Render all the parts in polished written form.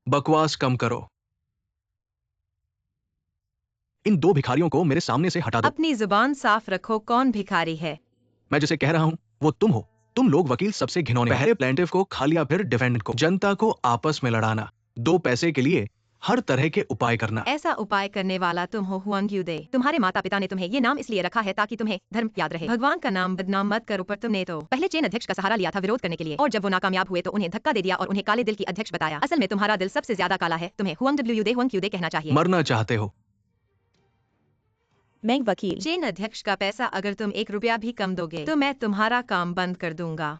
बकवास कम करो। इन दो भिखारियों को मेरे सामने से हटा दो। अपनी जुबान साफ रखो, कौन भिखारी है? मैं जिसे कह रहा हूं वो तुम हो। तुम लोग वकील सबसे घिनौने हो। पहले प्लेंटिफ को खा लिया, फिर डिफेंडेंट को। जनता को आपस में लड़ाना, दो पैसे के लिए हर तरह के उपाय करना। ऐसा उपाय करने वाला तुम हो हुआंग यूदे। तुम्हारे माता पिता ने तुम्हें ये नाम इसलिए रखा है ताकि तुम्हें धर्म याद रहे। भगवान का नाम बदनाम मत करो। पर तुमने तो पहले चेन अध्यक्ष का सहारा लिया था विरोध करने के लिए, और जब वो नाकामयाब हुए तो उन्हें धक्का दे दिया और उन्हें काले दिल की अध्यक्ष बताया। असल में तुम्हारा दिल सबसे ज्यादा काला है। तुम्हें हुआंग यूदे कहना चाहिए। मरना चाहते हो? मैंग वकील। चेन अध्यक्ष का पैसा अगर तुम 1 रुपया भी कम दोगे तो मैं तुम्हारा काम बंद कर दूंगा।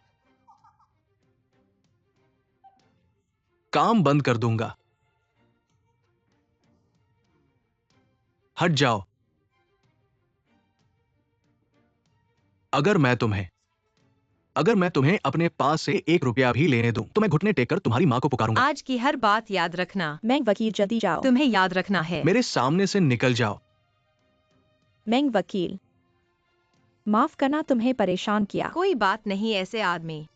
काम बंद कर दूंगा? हट जाओ। अगर मैं तुम्हें अपने पास से 1 रुपया भी लेने दूं तो मैं घुटने टेक कर तुम्हारी मां को पुकारूंगा। आज की हर बात याद रखना। मैंग वकील जल्दी जाओ। तुम्हें याद रखना है। मेरे सामने से निकल जाओ। मैंग वकील, माफ करना तुम्हें परेशान किया। कोई बात नहीं, ऐसे आदमी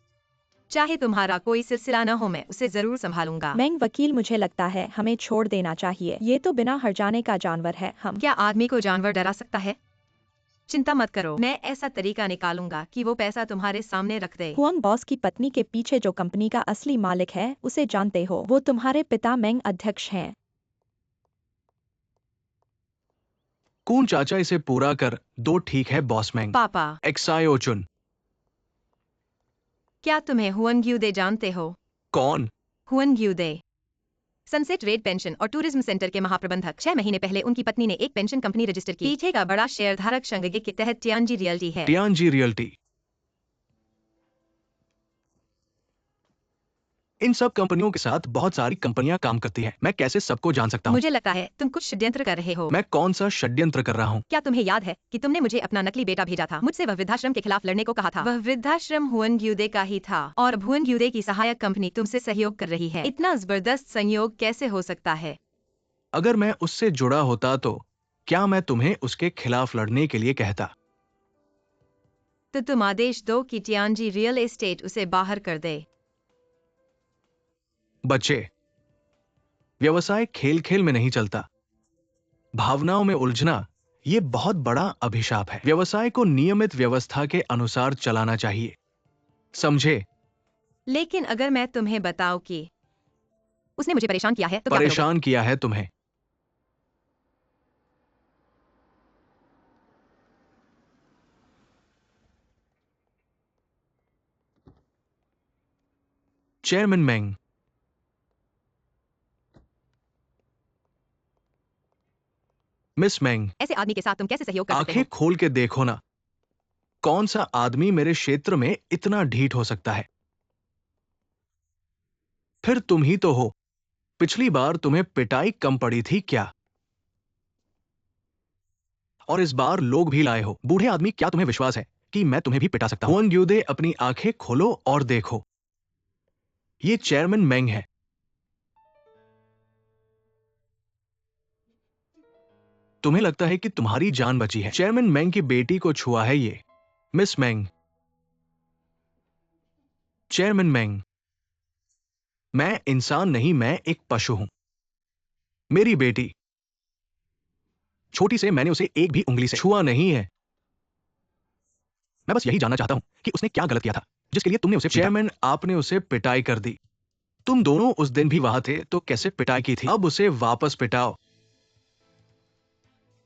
चाहे तुम्हारा कोई सिलसिला न हो मैं उसे जरूर संभालूंगा। मैंग वकील, मुझे लगता है हमें छोड़ देना चाहिए। ये तो बिना हर्जाने का जानवर है। हम क्या आदमी को जानवर डरा सकता है? चिंता मत करो, मैं ऐसा तरीका निकालूंगा कि वो पैसा तुम्हारे सामने रख दे। हुआंग बॉस की पत्नी के पीछे जो कंपनी का असली मालिक है उसे जानते हो? वो तुम्हारे पिता मैंग अध्यक्ष हैं। कून चाचा, इसे पूरा कर दो। ठीक है बॉस मैंग। पापा, एक्सायो चुन। क्या तुम्हें हुआंग यूदे जानते हो? कौन? हुआंग यूदे सनसेट रेड पेंशन और टूरिज्म सेंटर के महाप्रबंधक। 6 महीने पहले उनकी पत्नी ने एक पेंशन कंपनी रजिस्टर की। पीछे का बड़ा शेयरधारक शंगगे के तहत टियानजी रियल्टी है। टियानजी रियल्टी। इन सब कंपनियों के साथ बहुत सारी कंपनियां काम करती हैं। मैं कैसे सबको जान सकता हूँ? मुझे लगता है तुम कुछ षड्यंत्र कर रहे हो। मैं कौन सा षड्यंत्र कर रहा हूँ? क्या तुम्हें याद है कि तुमने मुझे अपना नकली बेटा भेजा था? मुझसे वह वृद्धाश्रम के खिलाफ लड़ने को कहा था। वह वृद्धाश्रम हुआंग यूदे का ही था और हुआंग यूदे की सहायक कंपनी तुमसे सहयोग कर रही है। इतना जबरदस्त संयोग कैसे हो सकता है? अगर मैं उससे जुड़ा होता तो क्या मैं तुम्हें उसके खिलाफ लड़ने के लिए कहता? तो तुम आदेश दो कि टियानजी रियल एस्टेट उसे बाहर कर दे। बच्चे, व्यवसाय खेल खेल में नहीं चलता। भावनाओं में उलझना ये बहुत बड़ा अभिशाप है। व्यवसाय को नियमित व्यवस्था के अनुसार चलाना चाहिए, समझे? लेकिन अगर मैं तुम्हें बताऊं कि उसने मुझे परेशान किया है तो क्या करोगे? परेशान किया है तुम्हें? चेयरमैन मैंग, मिस मैंग, ऐसे आदमी के साथ तुम कैसे सहयोग कर सकते हो? आंखें खोल के देखो ना। कौन सा आदमी मेरे क्षेत्र में इतना ढीठ हो सकता है? फिर तुम ही तो हो। पिछली बार तुम्हें पिटाई कम पड़ी थी क्या? और इस बार लोग भी लाए हो। बूढ़े आदमी, क्या तुम्हें विश्वास है कि मैं तुम्हें भी पिटा सकता हूं? हुआंग यूदे, अपनी आंखें खोलो और देखो। ये चेयरमैन मैंग है। तुम्हें लगता है कि तुम्हारी जान बची है। चेयरमैन मैंग की बेटी को छुआ है ये। मिस मैंग, चेयरमैन मैंग, मैं इंसान नहीं, मैं एक पशु हूं। मेरी बेटी छोटी से, मैंने उसे एक भी उंगली से छुआ नहीं है। मैं बस यही जानना चाहता हूं कि उसने क्या गलत किया था जिसके लिए तुमने उसे पीटा। चेयरमैन, आपने उसे पिटाई कर दी। तुम दोनों उस दिन भी वहां थे तो कैसे पिटाई की थी? अब उसे वापस पिटाओ।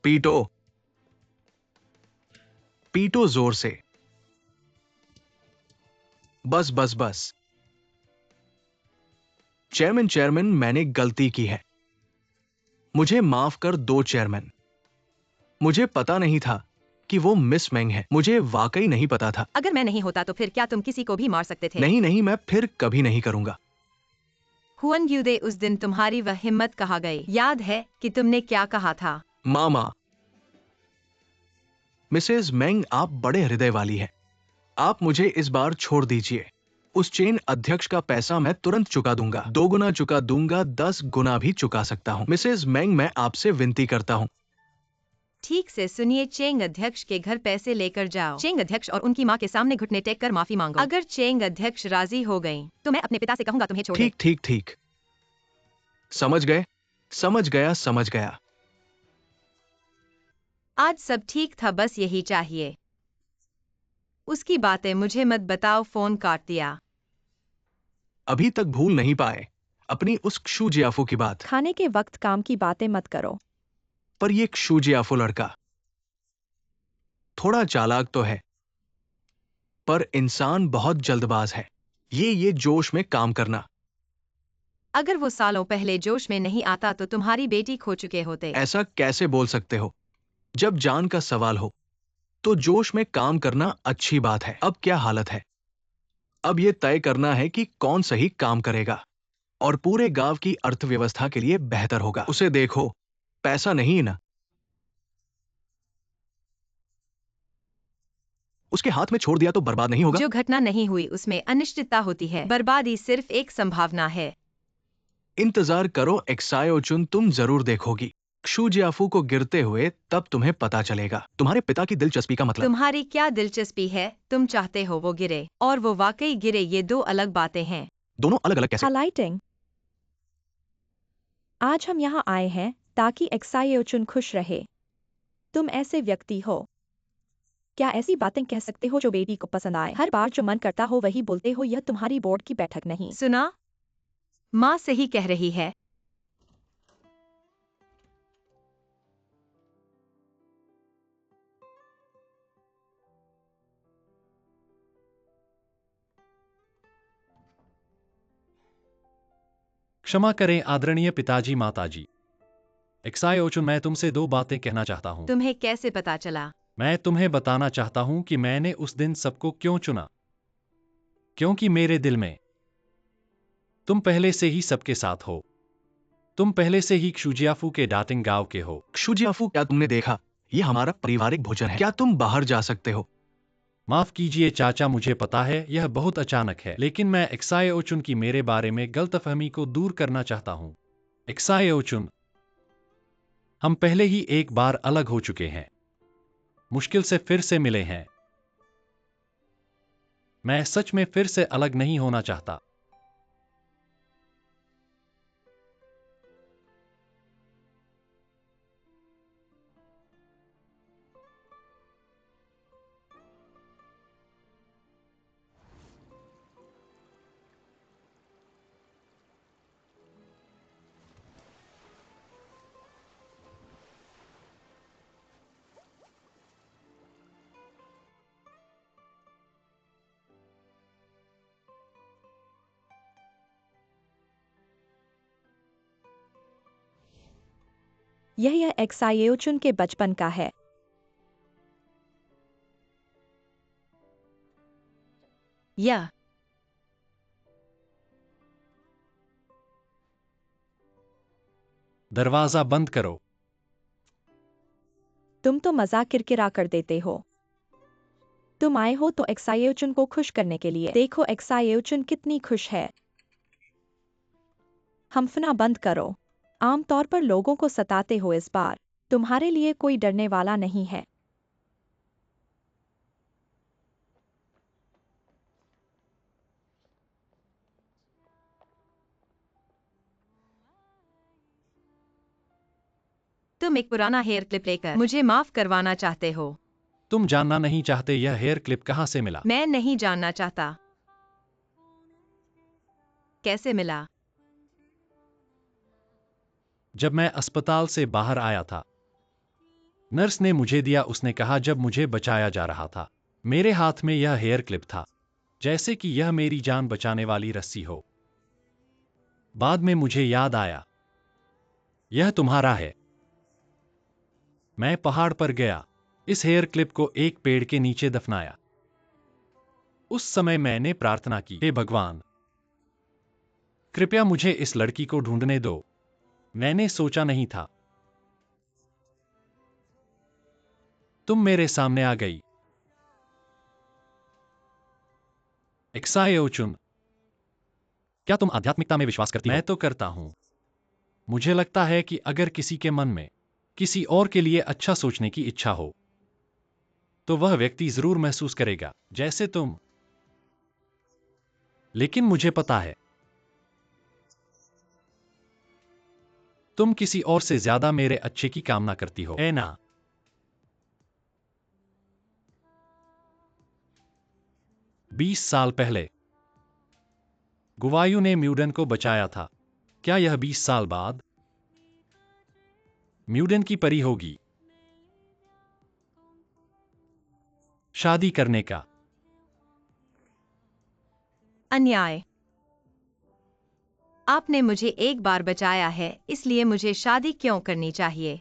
पीटो, पीटो जोर से। बस बस बस। चेयरमैन, चेयरमैन, मैंने गलती की है। मुझे माफ कर दो चेयरमैन। मुझे पता नहीं था कि वो मिस मैंग है। मुझे वाकई नहीं पता था। अगर मैं नहीं होता तो फिर क्या तुम किसी को भी मार सकते थे? नहीं नहीं, मैं फिर कभी नहीं करूंगा। हुआंग यूदे, उस दिन तुम्हारी वह हिम्मत कहाँ गई? याद है कि तुमने क्या कहा था? मामा, मिसेज मैंग, आप बड़े हृदय वाली हैं। आप मुझे इस बार छोड़ दीजिए। उस चेन अध्यक्ष का पैसा मैं तुरंत चुका दूंगा। 2 गुना चुका दूंगा, 10 गुना भी चुका सकता हूं। मिसेज मैंग, मैं आपसे विनती करता हूं। ठीक से सुनिए, चेंग अध्यक्ष के घर पैसे लेकर जाओ। चेंग अध्यक्ष और उनकी माँ के सामने घुटने टेक कर माफी मांगो। अगर चेंग अध्यक्ष राजी हो गई तो मैं अपने पिता से कहूंगा तुम्हें छोड़ दे। ठीक ठीक ठीक। समझ गए? समझ गया, समझ गया। आज सब ठीक था, बस यही चाहिए। उसकी बातें मुझे मत बताओ, फोन काट दिया। अभी तक भूल नहीं पाए अपनी उस क्षु जियाफू की बात। खाने के वक्त काम की बातें मत करो। पर ये क्षु जियाफू लड़का थोड़ा चालाक तो है, पर इंसान बहुत जल्दबाज है। ये जोश में काम करना। अगर वो सालों पहले जोश में नहीं आता तो तुम्हारी बेटी खो चुके होते। ऐसा कैसे बोल सकते हो? जब जान का सवाल हो तो जोश में काम करना अच्छी बात है। अब क्या हालत है? अब ये तय करना है कि कौन सही काम करेगा और पूरे गांव की अर्थव्यवस्था के लिए बेहतर होगा। उसे देखो, पैसा नहीं है ना, उसके हाथ में छोड़ दिया तो बर्बाद नहीं होगा। जो घटना नहीं हुई उसमें अनिश्चितता होती है, बर्बादी सिर्फ एक संभावना है। इंतजार करो एक्सायोचुन, तुम जरूर देखोगी क्षु जियाफू को गिरते हुए, तब तुम्हें पता चलेगा। तुम्हारे पिता की दिलचस्पी का मतलब। तुम्हारी क्या दिलचस्पी है? तुम चाहते हो वो गिरे और वो वाकई गिरे, ये दो अलग बातें हैं। दोनों अलग अलग कैसे? हाइलाइटिंग। आज हम यहाँ आए हैं ताकि एक्सायोचुन खुश रहे। तुम ऐसे व्यक्ति हो, क्या ऐसी बातें कह सकते हो जो बेटी को पसंद आए? हर बार जो मन करता हो वही बोलते हो। यह तुम्हारी बोर्ड की बैठक नहीं। सुना? माँ सही कह रही है। क्षमा करें आदरणीय पिताजी माताजी। एक्सायोचुन, मैं तुमसे दो बातें कहना चाहता हूँ। तुम्हें कैसे पता चला? मैं तुम्हें बताना चाहता हूँ कि मैंने उस दिन सबको क्यों चुना। क्योंकि मेरे दिल में तुम पहले से ही सबके साथ हो। तुम पहले से ही क्षुजियाफू के डाटिंग गांव के हो। क्षु जियाफू, क्या तुमने देखा? ये हमारा पारिवारिक भोजन है। क्या तुम बाहर जा सकते हो? माफ कीजिए चाचा, मुझे पता है यह बहुत अचानक है, लेकिन मैं एक्सायोचुन की मेरे बारे में गलतफहमी को दूर करना चाहता हूँ। एक्सायोचुन, हम पहले ही एक बार अलग हो चुके हैं, मुश्किल से फिर से मिले हैं। मैं सच में फिर से अलग नहीं होना चाहता। यह एक्सायोचुन के बचपन का है। या दरवाजा बंद करो। तुम तो मजाक किरकिरा कर देते हो। तुम आए हो तो एक्सायोचुन को खुश करने के लिए। देखो एक्सायोचुन कितनी खुश है। हम्फना बंद करो। आमतौर पर लोगों को सताते हो, इस बार तुम्हारे लिए कोई डरने वाला नहीं है। तुम एक पुराना हेयर क्लिप लेकर मुझे माफ करवाना चाहते हो। तुम जानना नहीं चाहते यह हेयर क्लिप कहाँ से मिला? मैं नहीं जानना चाहता। कैसे मिला? जब मैं अस्पताल से बाहर आया था, नर्स ने मुझे दिया। उसने कहा जब मुझे बचाया जा रहा था। मेरे हाथ में यह हेयर क्लिप था, जैसे कि यह मेरी जान बचाने वाली रस्सी हो। बाद में मुझे याद आया, यह तुम्हारा है। मैं पहाड़ पर गया, इस हेयर क्लिप को एक पेड़ के नीचे दफनाया। उस समय मैंने प्रार्थना की, हे भगवान, कृपया मुझे इस लड़की को ढूंढने दो। मैंने सोचा नहीं था तुम मेरे सामने आ गई। एक्सायोचुन, क्या तुम आध्यात्मिकता में विश्वास करती हो? मैं तो करता हूं। मुझे लगता है कि अगर किसी के मन में किसी और के लिए अच्छा सोचने की इच्छा हो, तो वह व्यक्ति जरूर महसूस करेगा जैसे तुम। लेकिन मुझे पता है तुम किसी और से ज्यादा मेरे अच्छे की कामना करती हो, है ना? 20 साल पहले गुवायु ने म्यूडन को बचाया था। क्या यह 20 साल बाद म्यूडन की परी होगी शादी करने का? अन्याय। आपने मुझे एक बार बचाया है, इसलिए मुझे शादी क्यों करनी चाहिए?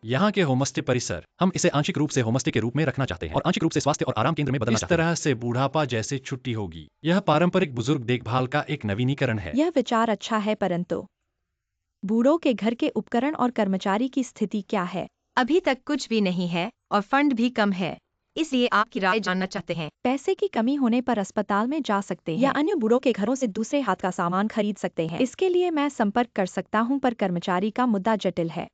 यहाँ के होमस्टे परिसर, हम इसे आंशिक रूप से होमस्टे के रूप में रखना चाहते हैं और आंशिक रूप से स्वास्थ्य और आराम केंद्र में बदलना चाहते हैं। इस तरह से बुढ़ापा जैसे छुट्टी होगी। यह पारंपरिक बुजुर्ग देखभाल का एक नवीनीकरण है। यह विचार अच्छा है, परंतु बूढ़ों के घर के उपकरण और कर्मचारी की स्थिति क्या है? अभी तक कुछ भी नहीं है और फंड भी कम है, इसलिए आपकी राय जानना चाहते हैं। पैसे की कमी होने पर अस्पताल में जा सकते हैं या अन्य बूढ़ों के घरों से दूसरे हाथ का सामान खरीद सकते हैं। इसके लिए मैं संपर्क कर सकता हूं, पर कर्मचारी का मुद्दा जटिल है,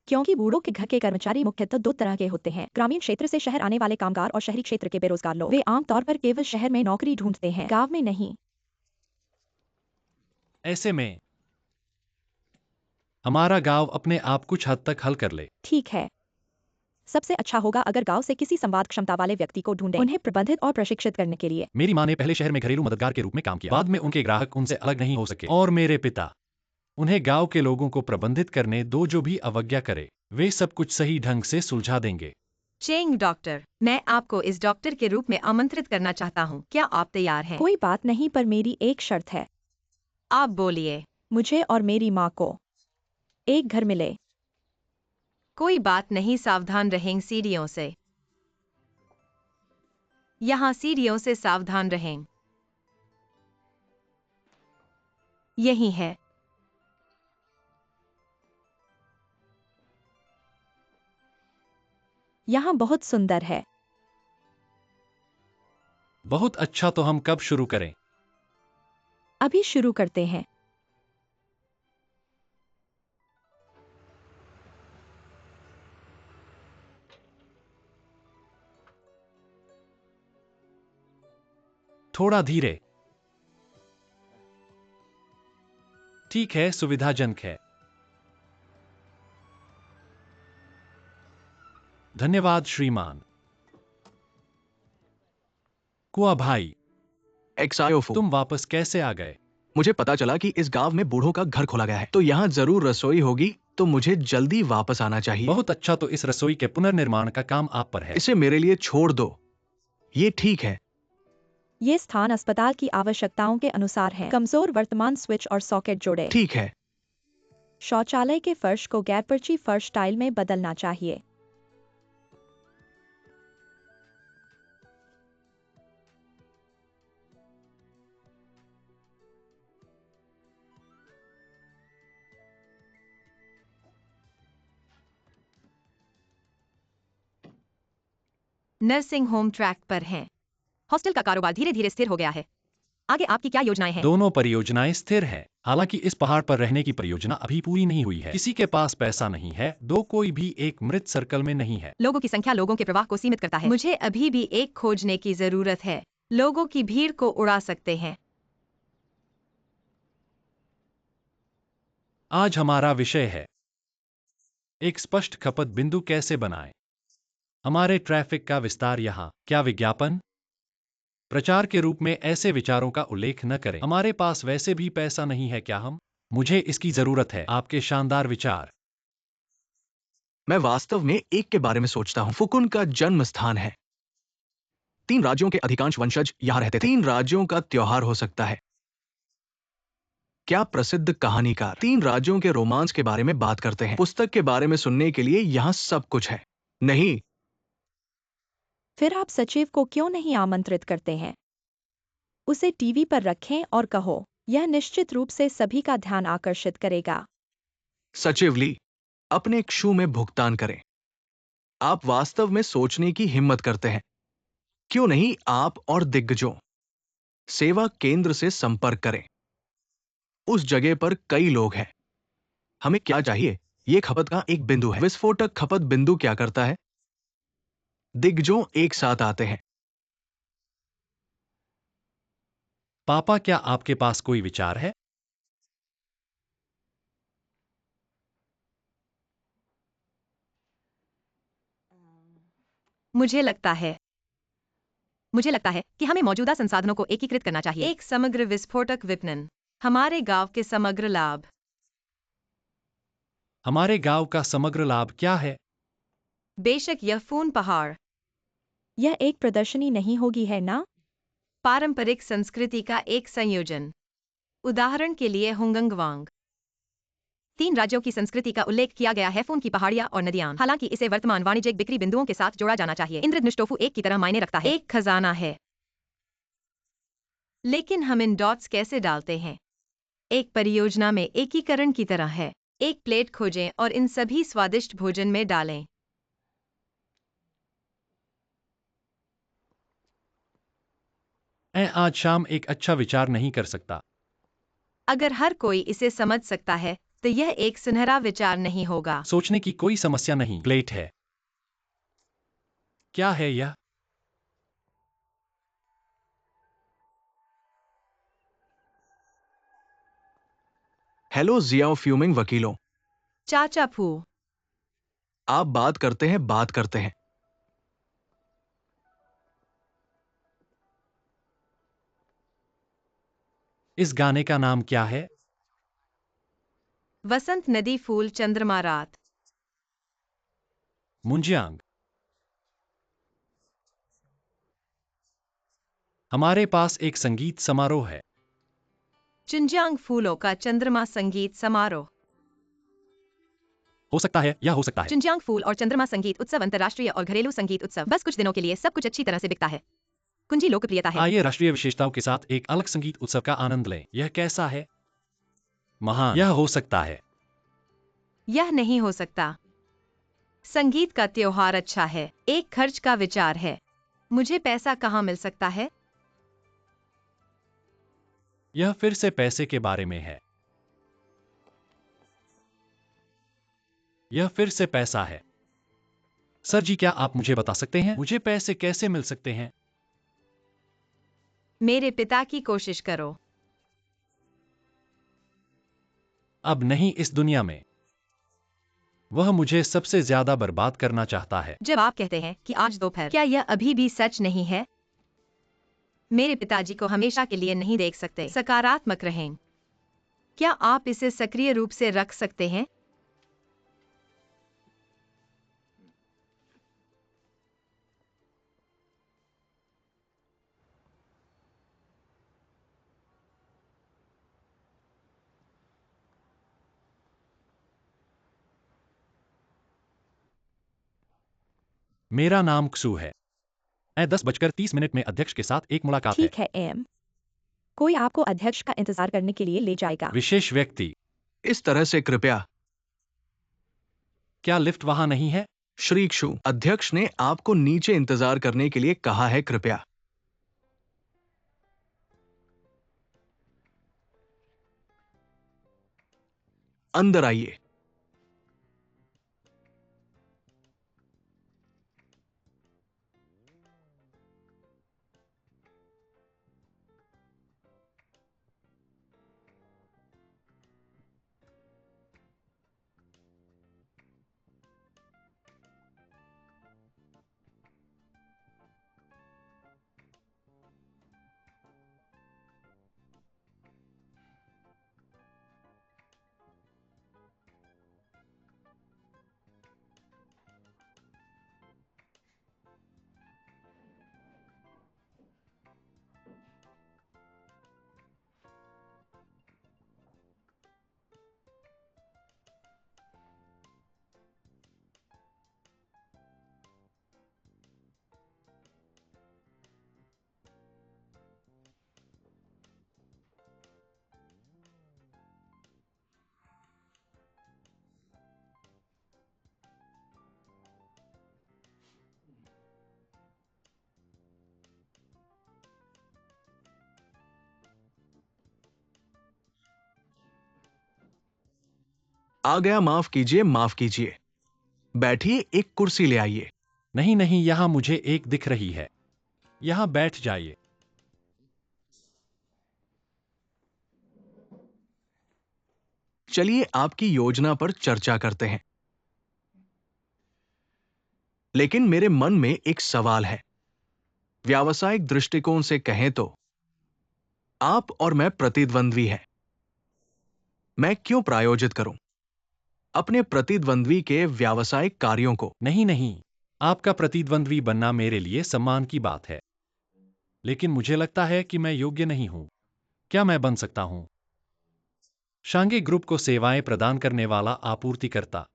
क्योंकि बूढ़ों के घर के कर्मचारी मुख्यतः दो तरह के होते हैं: ग्रामीण क्षेत्र से शहर आने वाले कामगार और शहरी क्षेत्र के बेरोजगार लोग। वे आमतौर पर केवल शहर में नौकरी ढूंढते हैं, गांव में नहीं। ऐसे में हमारा गांव अपने आप कुछ हद तक हल कर ले। ठीक है, सबसे अच्छा होगा अगर गांव से किसी संवाद क्षमता वाले व्यक्ति को ढूंढें, उन्हें प्रबंधित और प्रशिक्षित करने के लिए। मेरी माँ ने पहले शहर में घरेलू मददगार के रूप में काम किया। बाद में उनके ग्राहक उनसे अलग नहीं हो सके और मेरे पिता उन्हें गांव के लोगों को प्रबंधित करने दो। जो भी अवज्ञा करे, वे सब कुछ सही ढंग से सुलझा देंगे। चेंग डॉक्टर, मैं आपको इस डॉक्टर के रूप में आमंत्रित करना चाहता हूँ। क्या आप तैयार हैं? कोई बात नहीं, पर मेरी एक शर्त है। आप बोलिए। मुझे और मेरी माँ को एक घर मिले। कोई बात नहीं, सावधान रहें सीढ़ियों से। यहाँ सीढ़ियों से सावधान रहें। यही है। यहाँ बहुत सुंदर है। बहुत अच्छा, तो हम कब शुरू करें? अभी शुरू करते हैं। थोड़ा धीरे। ठीक है, सुविधाजनक है। धन्यवाद श्रीमान। कुआ भाई, एक्सायोफो, तुम वापस कैसे आ गए? मुझे पता चला कि इस गांव में बूढ़ों का घर खोला गया है, तो यहाँ जरूर रसोई होगी, तो मुझे जल्दी वापस आना चाहिए। बहुत अच्छा, तो इस रसोई के पुनर्निर्माण का काम आप पर है। इसे मेरे लिए छोड़ दो, ये ठीक है। ये स्थान अस्पताल की आवश्यकताओं के अनुसार है। कमजोर वर्तमान स्विच और सॉकेट जोड़े। ठीक है। शौचालय के फर्श को गैरपर्ची फर्श टाइल में बदलना चाहिए। नर्सिंग होम ट्रैक पर हैं। हॉस्टल का कारोबार धीरे धीरे स्थिर हो गया है। आगे आपकी क्या योजनाएं हैं? दोनों परियोजनाएं स्थिर हैं। हालांकि इस पहाड़ पर रहने की परियोजना अभी पूरी नहीं हुई है। किसी के पास पैसा नहीं है। दो कोई भी एक मृत सर्कल में नहीं है। लोगों की संख्या लोगों के प्रवाह को सीमित करता है। मुझे अभी भी एक खोजने की जरूरत है। लोगों की भीड़ को उड़ा सकते हैं। आज हमारा विषय है एक स्पष्ट खपत बिंदु कैसे बनाएं। हमारे ट्रैफिक का विस्तार यहाँ। क्या विज्ञापन प्रचार के रूप में ऐसे विचारों का उल्लेख न करें? हमारे पास वैसे भी पैसा नहीं है। क्या हम? मुझे इसकी जरूरत है। आपके शानदार विचार। मैं वास्तव में एक के बारे में सोचता हूँ। फुकुन का जन्म स्थान है। 3 राज्यों के अधिकांश वंशज यहाँ रहते थे। 3 राज्यों का त्योहार हो सकता है। क्या प्रसिद्ध कहानीकार 3 राज्यों के रोमांस के बारे में बात करते हैं? पुस्तक के बारे में सुनने के लिए यहाँ सब कुछ है। नहीं, फिर आप सचिव को क्यों नहीं आमंत्रित करते हैं? उसे टीवी पर रखें और कहो, यह निश्चित रूप से सभी का ध्यान आकर्षित करेगा। सचिव ली, अपने क्षु में भुगतान करें। आप वास्तव में सोचने की हिम्मत करते हैं। क्यों नहीं आप और दिग्गजों सेवा केंद्र से संपर्क करें। उस जगह पर कई लोग हैं। हमें क्या चाहिए? यह खपत का एक बिंदु है। विस्फोटक खपत बिंदु क्या करता है? दिग्गजों एक साथ आते हैं। पापा, क्या आपके पास कोई विचार है? मुझे लगता है मुझे लगता है कि हमें मौजूदा संसाधनों को एकीकृत करना चाहिए। एक समग्र विस्फोटक विपणन, हमारे गांव के समग्र लाभ। हमारे गांव का समग्र लाभ क्या है? बेशक यह फून पहाड़, यह एक प्रदर्शनी नहीं होगी, है ना? पारंपरिक संस्कृति का एक संयोजन। उदाहरण के लिए हुंगंगवांग। 3 राज्यों की संस्कृति का उल्लेख किया गया है, फून की पहाड़ियां और नदियां। हालांकि इसे वर्तमान वाणिज्यिक बिक्री बिंदुओं के साथ जोड़ा जाना चाहिए। इंद्रधनुष टोफू एक की तरह मायने रखता है, एक खजाना है। लेकिन हम इन डॉट्स कैसे डालते हैं? एक परियोजना में एकीकरण की तरह है। एक प्लेट खोजें और इन सभी स्वादिष्ट भोजन में डालें। मैं आज शाम एक अच्छा विचार नहीं कर सकता। अगर हर कोई इसे समझ सकता है तो यह एक सुनहरा विचार नहीं होगा। सोचने की कोई समस्या नहीं। प्लेट है। क्या है यह? हेलो जियाओ फ्यूमिंग वकीलों, चाचा फू, आप बात करते हैं। इस गाने का नाम क्या है? वसंत नदी फूल चंद्रमा रात। मुंजियांग। हमारे पास एक संगीत समारोह है। चुंजियांग फूलों का चंद्रमा संगीत समारोह। हो सकता है, यह हो सकता है। चुंजियांग फूल और चंद्रमा संगीत उत्सव अंतर्राष्ट्रीय और घरेलू संगीत उत्सव। बस कुछ दिनों के लिए सब कुछ अच्छी तरह से बिकता है। कुंजी लोकप्रियता है। आइए राष्ट्रीय विशेषताओं के साथ एक अलग संगीत उत्सव का आनंद लें। यह कैसा है? महान। यह हो सकता है। यह नहीं हो सकता। संगीत का त्योहार अच्छा है, एक खर्च का विचार है। मुझे पैसा कहाँ मिल सकता है? यह फिर से पैसे के बारे में है। यह फिर से पैसा है। सर जी, क्या आप मुझे बता सकते हैं मुझे पैसे कैसे मिल सकते हैं? मेरे पिता की कोशिश करो। अब नहीं, इस दुनिया में। वह मुझे सबसे ज्यादा बर्बाद करना चाहता है। जब आप कहते हैं कि आज दोपहर, क्या यह अभी भी सच नहीं है? मेरे पिताजी को हमेशा के लिए नहीं देख सकते। सकारात्मक रहें। क्या आप इसे सक्रिय रूप से रख सकते हैं? मेरा नाम क्सू है। मैं 10:30 में अध्यक्ष के साथ एक मुलाकात है। ठीक है एम। कोई आपको अध्यक्ष का इंतजार करने के लिए ले जाएगा। विशेष व्यक्ति। इस तरह से कृपया। क्या लिफ्ट वहां नहीं है? श्री क्षु, अध्यक्ष ने आपको नीचे इंतजार करने के लिए कहा है, कृपया। अंदर आइए। आ गया, माफ कीजिए, माफ कीजिए। बैठिए, एक कुर्सी ले आइए। नहीं नहीं, यहाँ मुझे एक दिख रही है। यहाँ बैठ जाइए। चलिए आपकी योजना पर चर्चा करते हैं। लेकिन मेरे मन में एक सवाल है। व्यावसायिक दृष्टिकोण से कहें तो आप और मैं प्रतिद्वंद्वी हैं। मैं क्यों प्रायोजित करूं अपने प्रतिद्वंद्वी के व्यावसायिक कार्यों को? नहीं नहीं, आपका प्रतिद्वंद्वी बनना मेरे लिए सम्मान की बात है, लेकिन मुझे लगता है कि मैं योग्य नहीं हूं। क्या मैं बन सकता हूं? शांघे ग्रुप को सेवाएं प्रदान करने वाला आपूर्तिकर्ता।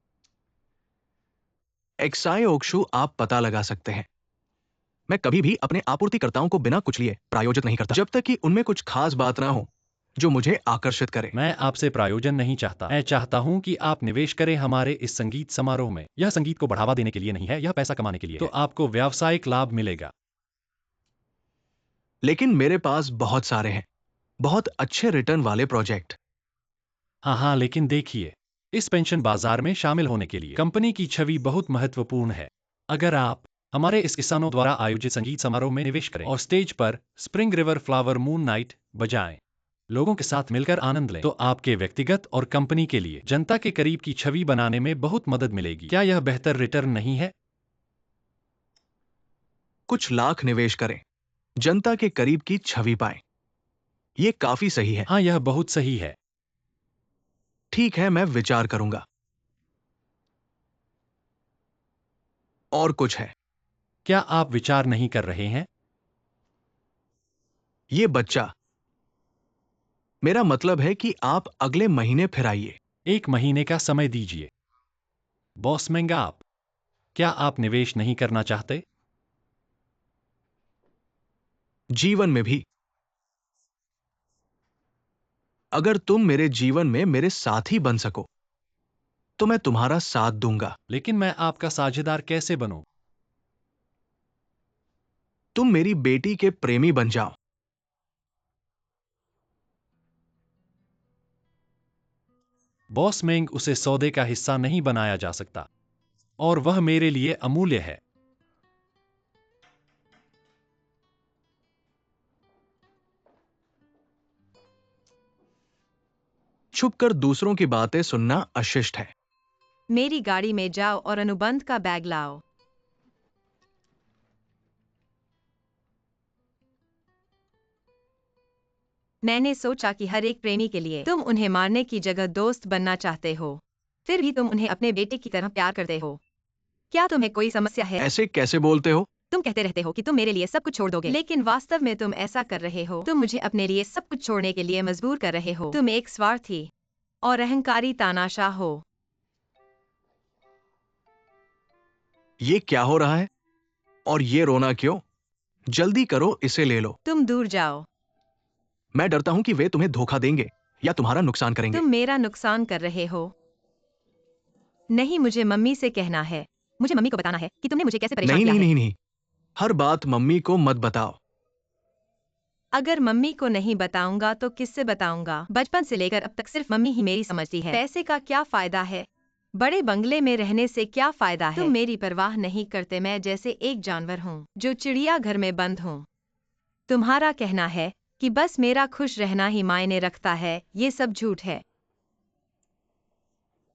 एक्साई ओक्शु आप पता लगा सकते हैं। मैं कभी भी अपने आपूर्तिकर्ताओं को बिना कुछ लिए प्रायोजित नहीं करता, जब तक कि उनमें कुछ खास बात ना हो जो मुझे आकर्षित करे। मैं आपसे प्रायोजन नहीं चाहता। मैं चाहता हूं कि आप निवेश करें हमारे इस संगीत समारोह में। यह संगीत को बढ़ावा देने के लिए नहीं है, यह पैसा कमाने के लिए तो आपको व्यावसायिक लाभ मिलेगा। लेकिन मेरे पास बहुत सारे हैं, बहुत अच्छे रिटर्न वाले प्रोजेक्ट। हाँ, लेकिन देखिए, इस पेंशन बाजार में शामिल होने के लिए कंपनी की छवि बहुत महत्वपूर्ण है। अगर आप हमारे इस किसानों द्वारा आयोजित संगीत समारोह में निवेश करें और स्टेज पर spring river flower moon night बजाएं, लोगों के साथ मिलकर आनंद लें, तो आपके व्यक्तिगत और कंपनी के लिए जनता के करीब की छवि बनाने में बहुत मदद मिलेगी। क्या यह बेहतर रिटर्न नहीं है? कुछ लाख निवेश करें, जनता के करीब की छवि पाएं। यह काफी सही है। हाँ, यह बहुत सही है। ठीक है, मैं विचार करूंगा। और कुछ है? क्या आप विचार नहीं कर रहे हैं? ये बच्चा, मेरा मतलब है कि आप अगले महीने फिर आइए। 1 महीने का समय दीजिए। बॉस मेंगा, क्या आप निवेश नहीं करना चाहते? जीवन में भी। अगर तुम मेरे जीवन में मेरे साथी बन सको तो मैं तुम्हारा साथ दूंगा। लेकिन मैं आपका साझेदार कैसे बनूं? तुम मेरी बेटी के प्रेमी बन जाओ। बॉस मेंग, उसे सौदे का हिस्सा नहीं बनाया जा सकता और वह मेरे लिए अमूल्य है। छुपकर दूसरों की बातें सुनना अशिष्ट है। मेरी गाड़ी में जाओ और अनुबंध का बैग लाओ। मैंने सोचा कि हर एक प्रेमी के लिए तुम उन्हें मारने की जगह दोस्त बनना चाहते हो, फिर भी तुम उन्हें अपने बेटे की तरह प्यार करते हो। क्या तुम्हें कोई समस्या है? ऐसे कैसे बोलते हो? तुम कहते रहते हो कि तुम मेरे लिए सब कुछ छोड़ दोगे, लेकिन वास्तव में तुम ऐसा कर रहे हो। तुम मुझे अपने लिए सब कुछ छोड़ने के लिए मजबूर कर रहे हो। तुम एक स्वार्थी और अहंकारी तानाशाह हो। ये क्या हो रहा है? और ये रोना क्यों? जल्दी करो, इसे ले लो। तुम दूर जाओ। मैं डरता हूं कि वे तुम्हें धोखा देंगे या तुम्हारा नुकसान करेंगे। तुम मेरा नुकसान कर रहे हो। नहीं, मुझे मम्मी से कहना है। मुझे मम्मी को बताना है कि तुमने मुझे कैसे परेशान नहीं किया नहीं है। नहीं नहीं, हर बात मम्मी को मत बताओ। अगर मम्मी को नहीं बताऊंगा तो किससे बताऊंगा? बचपन से लेकर अब तक सिर्फ मम्मी ही मेरी समझती है। पैसे का क्या फायदा है? बड़े बंगले में रहने से क्या फायदा है? तुम मेरी परवाह नहीं करते। मैं जैसे एक जानवर हूँ जो चिड़ियाघर में बंद हूँ। तुम्हारा कहना है कि बस मेरा खुश रहना ही मायने रखता है। ये सब झूठ है।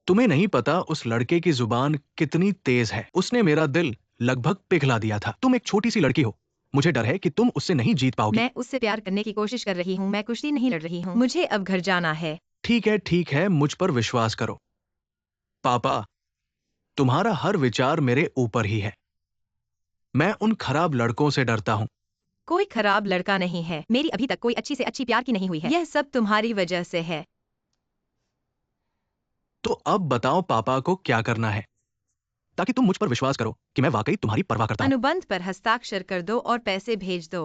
तुम्हें नहीं पता उस लड़के की जुबान कितनी तेज है। उसने मेरा दिल लगभग पिघला दिया था। तुम एक छोटी सी लड़की हो। मुझे डर है कि तुम उससे नहीं जीत पाओगी। मैं उससे प्यार करने की कोशिश कर रही हूँ। मैं कुश्ती नहीं लड़ रही हूँ। मुझे अब घर जाना है। ठीक है, मुझ पर विश्वास करो। पापा, तुम्हारा हर विचार मेरे ऊपर ही है। मैं उन खराब लड़कों से डरता हूँ। कोई खराब लड़का नहीं है। मेरी अभी तक कोई अच्छी से अच्छी प्यार की नहीं हुई है। यह सब तुम्हारी वजह से है। तो अब बताओ पापा को क्या करना है, ताकि तुम मुझ पर विश्वास करो कि मैं वाकई तुम्हारी परवाह करता हूं। अनुबंध पर हस्ताक्षर कर दो और पैसे भेज दो।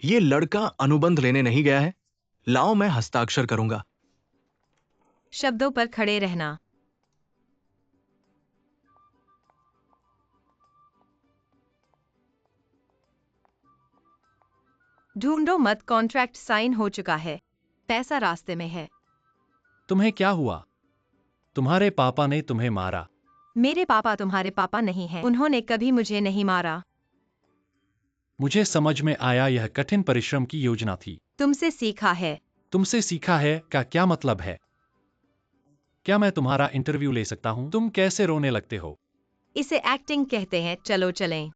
ये लड़का अनुबंध लेने नहीं गया है। लाओ, मैं हस्ताक्षर करूंगा। शब्दों पर खड़े रहना। ढूंढो मत, कॉन्ट्रैक्ट साइन हो चुका है। पैसा रास्ते में है। तुम्हें क्या हुआ? तुम्हारे पापा ने तुम्हें मारा। मेरे पापा तुम्हारे पापा नहीं हैं। उन्होंने कभी मुझे नहीं मारा। मुझे समझ में आया यह कठिन परिश्रम की योजना थी। तुमसे सीखा है। तुमसे सीखा है का क्या मतलब है? क्या मैं तुम्हारा इंटरव्यू ले सकता हूँ? तुम कैसे रोने लगते हो? इसे एक्टिंग कहते हैं। चलो चलें।